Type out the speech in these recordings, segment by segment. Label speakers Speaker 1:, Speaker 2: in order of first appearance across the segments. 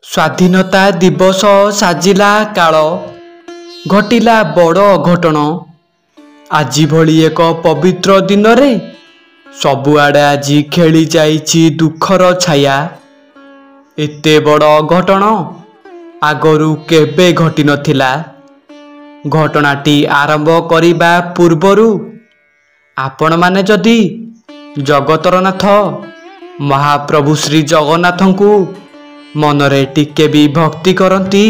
Speaker 1: ସ୍ୱାଧୀନତା ଦିବସ ସାଜିଲା କାଳ, ଘଟିଲା ବଡ଼ ଅଘଟଣ। ଆଜି ଭଳି ଏକ ପବିତ୍ର ଦିନରେ ସବୁଆଡ଼େ ଆଜି ଖେଳି ଯାଇଛି ଦୁଃଖର ଛାୟା। ଏତେ ବଡ଼ ଅଘଟଣ ଆଗରୁ କେବେ ଘଟିନଥିଲା। ଘଟଣାଟି ଆରମ୍ଭ କରିବା ପୂର୍ବରୁ ଆପଣମାନେ ଯଦି ଜଗତର ନାଥ ମହାପ୍ରଭୁ ଶ୍ରୀ ଜଗନ୍ନାଥଙ୍କୁ ମନରେ ଟିକେ ବି ଭକ୍ତି କରନ୍ତି,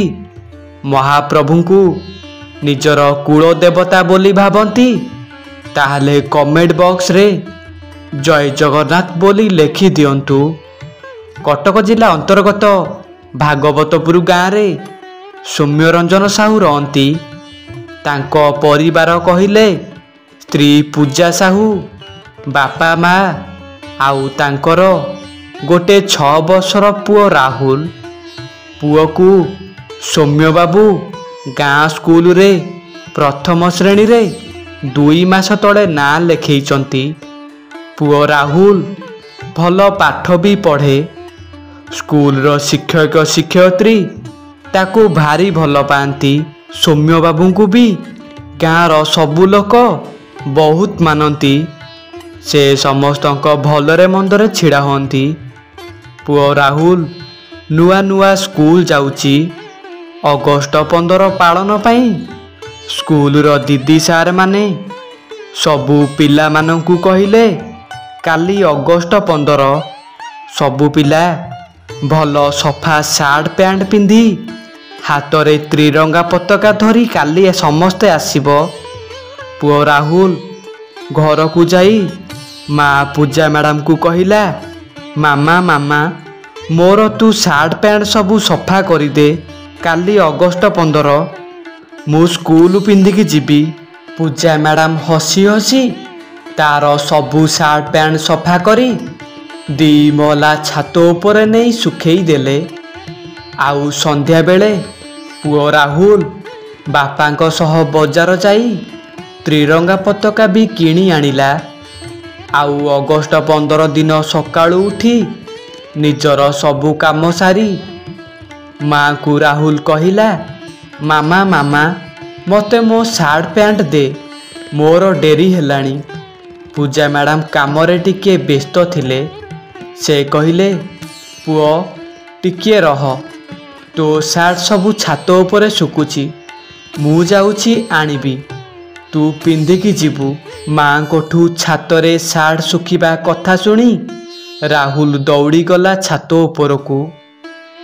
Speaker 1: ମହାପ୍ରଭୁଙ୍କୁ ନିଜର କୁଳ ଦେବତା ବୋଲି ଭାବନ୍ତି, ତାହେଲେ କମେଣ୍ଟ ବକ୍ସରେ ଜୟ ଜଗନ୍ନାଥ ବୋଲି ଲେଖି ଦିଅନ୍ତୁ। କଟକ ଜିଲ୍ଲା ଅନ୍ତର୍ଗତ ଭାଗବତପୁର ଗାଁରେ ସୌମ୍ୟରଞ୍ଜନ ସାହୁ ରହନ୍ତି। ତାଙ୍କ ପରିବାର କହିଲେ ସ୍ତ୍ରୀ ପୂଜା ସାହୁ, ବାପା ମା ଆଉ ତାଙ୍କର ଗୋଟେ 6 ବର୍ଷର ପୁଅ ରାହୁଲ। ପୁଅକୁ ସୌମ୍ୟବାବୁ ଗାଁ ସ୍କୁଲରେ ପ୍ରଥମ ଶ୍ରେଣୀରେ 2 ମାସ ତଳେ ନାଁ ଲେଖେଇଛନ୍ତି। ପୁଅ ରାହୁଲ ଭଲ ପାଠ ବି ପଢ଼େ। ସ୍କୁଲର ଶିକ୍ଷକ ଶିକ୍ଷୟିତ୍ରୀ ତାକୁ ଭାରି ଭଲ ପାଆନ୍ତି। ସୌମ୍ୟବାବୁଙ୍କୁ ବି ଗାଁର ସବୁ ଲୋକ ବହୁତ ମାନନ୍ତି। ସେ ସମସ୍ତଙ୍କ ଭଲରେ ମନ୍ଦରେ ଛିଡ଼ା ହୁଅନ୍ତି। ପୁଅ ରାହୁଲ ନୂଆ ନୂଆ ସ୍କୁଲ ଯାଉଛି। ଅଗଷ୍ଟ 15 ପାଳନ ପାଇଁ ସ୍କୁଲର ଦିଦି ସାର୍ ମାନେ ସବୁ ପିଲାମାନଙ୍କୁ କହିଲେ କାଲି ଅଗଷ୍ଟ 15, ସବୁ ପିଲା ଭଲ ସଫା ସାର୍ଟ ପ୍ୟାଣ୍ଟ ପିନ୍ଧି ହାତରେ ତ୍ରିରଙ୍ଗା ପତାକା ଧରି କାଲି ସମସ୍ତେ ଆସିବ। ପୁଅ ରାହୁଲ ଘରକୁ ଯାଇ ମା ପୂଜା ମ୍ୟାଡ଼ାମକୁ କହିଲା, ମାମା ମୋର ତୁ ସାର୍ଟ ପ୍ୟାଣ୍ଟ ସବୁ ସଫା କରିଦେ, କାଲି ଅଗଷ୍ଟ 15 ମୁଁ ସ୍କୁଲ ପିନ୍ଧିକି ଯିବି। ପୂଜା ମ୍ୟାଡ଼ାମ ହସି ହସି ତାର ସବୁ ସାର୍ଟ ପ୍ୟାଣ୍ଟ ସଫା କରି 2 ମହଲା ଛାତ ଉପରେ ନେଇ ଶୁଖେଇ ଦେଲେ। ଆଉ ସନ୍ଧ୍ୟାବେଳେ ପୁଅ ରାହୁଲ ବାପାଙ୍କ ସହ ବଜାର ଯାଇ ତ୍ରିରଙ୍ଗା ପତାକା ବି କିଣି ଆଣିଲା। ଆଉ ଅଗଷ୍ଟ 15 ଦିନ ସକାଳୁ ଉଠି ନିଜର ସବୁ କାମ ସାରି ମାଙ୍କୁ ରାହୁଲ କହିଲା, ମାମା ମୋତେ ମୋ ସାର୍ଟ ପ୍ୟାଣ୍ଟ ଦେ, ମୋର ଡେରି ହେଲାଣି। ପୂଜା ମ୍ୟାଡ଼ାମ କାମରେ ଟିକେ ବ୍ୟସ୍ତ ଥିଲେ। ସେ କହିଲେ, ପୁଅ ଟିକିଏ ରହ, ତୋ ସାର୍ଟ ସବୁ ଛାତ ଉପରେ ଶୁଖୁଛି, ମୁଁ ଯାଉଛି ଆଣିବି, ତୁ ପିନ୍ଧିକି ଯିବୁ। ମାଙ୍କଠୁ ଛାତରେ ସାର୍ଟ ଶୁଖିବା କଥା ଶୁଣି ରାହୁଲ ଦୌଡ଼ିଗଲା ଛାତ ଉପରକୁ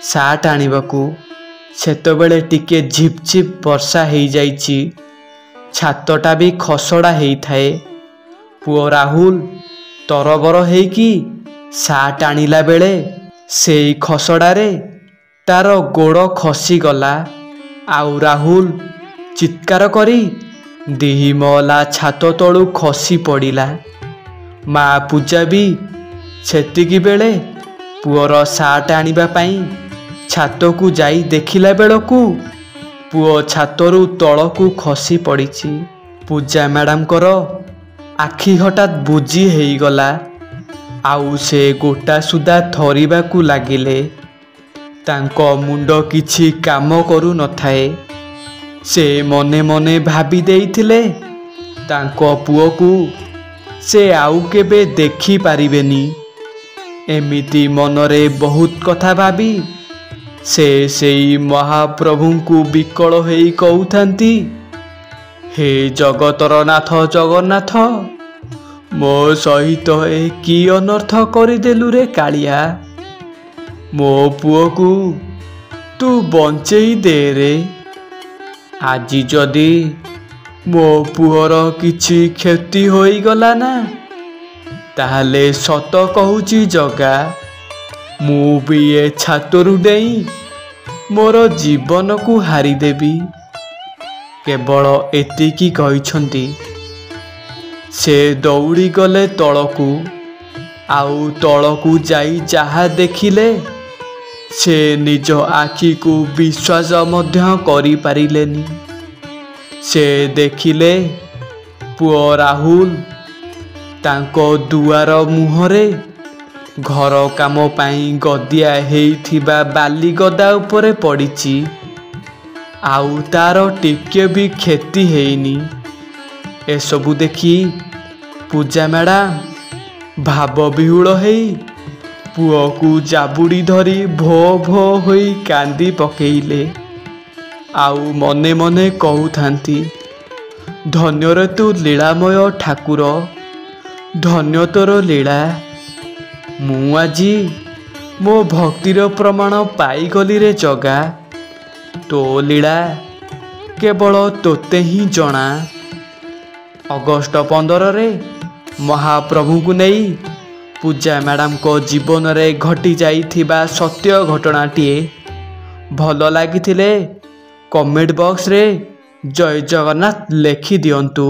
Speaker 1: ସାର୍ଟ ଆଣିବାକୁ। ସେତେବେଳେ ଟିକେ ଝିପ୍ ଝିପ୍ ବର୍ଷା ହେଇଯାଇଛି। ଛାତଟା ବି ଖସଡ଼ା ହେଇଥାଏ। ପୁଅ ରାହୁଲ ତରବର ହେଇକି ସାର୍ଟ ଆଣିଲା ବେଳେ ସେଇ ଖସଡ଼ାରେ ତାର ଗୋଡ଼ ଖସିଗଲା। ଆଉ ରାହୁଲ ଚିତ୍କାର କରି 2 ମହଲା ଛାତ ତଳୁ ଖସି ପଡ଼ିଲା। ମା ପୂଜା ବି ସେତିକି ବେଳେ ପୁଅର ସାର୍ଟ ଆଣିବା ପାଇଁ ଛାତକୁ ଯାଇ ଦେଖିଲା ବେଳକୁ ପୁଅ ଛାତରୁ ତଳକୁ ଖସି ପଡ଼ିଛି। ପୂଜା ମ୍ୟାଡ଼ାମଙ୍କର ଆଖି ହଠାତ୍ ବୁଜି ହେଇଗଲା। ଆଉ ସେ ଗୋଟା ସୁଦ୍ଧା ଥରିବାକୁ ଲାଗିଲେ। ତାଙ୍କ ମୁଣ୍ଡ କିଛି କାମ କରୁନଥାଏ। ସେ ମନେ ମନେ ଭାବି ଦେଇଥିଲେ ତାଙ୍କ ପୁଅକୁ ସେ ଆଉ କେବେ ଦେଖିପାରିବେନି। ଏମିତି ମନରେ ବହୁତ କଥା ଭାବି ସେ ସେଇ ମହାପ୍ରଭୁଙ୍କୁ ବିକଳ ହେଇ କହୁଥାନ୍ତି, ହେ ଜଗତର ନାଥ ଜଗନ୍ନାଥ, ମୋ ସହିତ ଏ କି ଅନର୍ଥ କରିଦେଲୁ ରେ କାଳିଆ। ମୋ ପୁଅକୁ ତୁ ବଞ୍ଚେଇ ଦେ ରେ। ଆଜି ଯଦି ମୋ ପୁଅର କିଛି କ୍ଷତି ହୋଇଗଲା ନା, ତାହେଲେ ସତ କହୁଛି ଜଗା, ମୁଁ ବି ଏ ଛାତରୁ ଡେଇଁ ମୋର ଜୀବନକୁ ହାରିଦେବି। କେବଳ ଏତିକି କହିଛନ୍ତି। ସେ ଦୌଡ଼ିଗଲେ ତଳକୁ। ଆଉ ତଳକୁ ଯାଇ ଯାହା ଦେଖିଲେ ସେ ନିଜ ଆଖିକୁ ବିଶ୍ୱାସ ମଧ୍ୟ କରିପାରିଲେନି। ସେ ଦେଖିଲେ ପୁଅ ରାହୁଲ ତାଙ୍କ ଦୁଆର ମୁହଁରେ ଘର କାମ ପାଇଁ ଗଦିଆ ହେଇଥିବା ବାଲି ଗଦା ଉପରେ ପଡ଼ିଛି। ଆଉ ତାର ଟିକେ ବି କ୍ଷତି ହେଇନି। ଏସବୁ ଦେଖି ପୂଜା ମ୍ୟାଡ଼ାମ ଭାବବିହ୍ୱଳ ହେଇ ପୁଅକୁ ଜାବୁଡ଼ି ଧରି ଭୋ ଭୋ ହୋଇ କାନ୍ଦି ପକେଇଲେ। ଆଉ ମନେ ମନେ କହୁଥାନ୍ତି, ଧନ୍ୟରେ ତୁ ଲୀଳାମୟ ଠାକୁର, ଧନ୍ୟ ତୋର ଲୀଳା। ମୁଁ ଆଜି ମୋ ଭକ୍ତିର ପ୍ରମାଣ ପାଇଗଲି ରେ ଜଗା। ତୋ ଲୀଳା କେବଳ ତୋତେ ହିଁ ଜଣା। ଅଗଷ୍ଟ 15ରେ ମହାପ୍ରଭୁଙ୍କୁ ନେଇ ପୂଜା ମ୍ୟାଡ଼ାମଙ୍କ ଜୀବନରେ ଘଟି ଯାଇଥିବା ସତ୍ୟ ଘଟଣାଟିଏ ଭଲ ଲାଗିଥିଲେ କମେଣ୍ଟ ବକ୍ସରେ ଜୟ ଜଗନ୍ନାଥ ଲେଖିଦିଅନ୍ତୁ।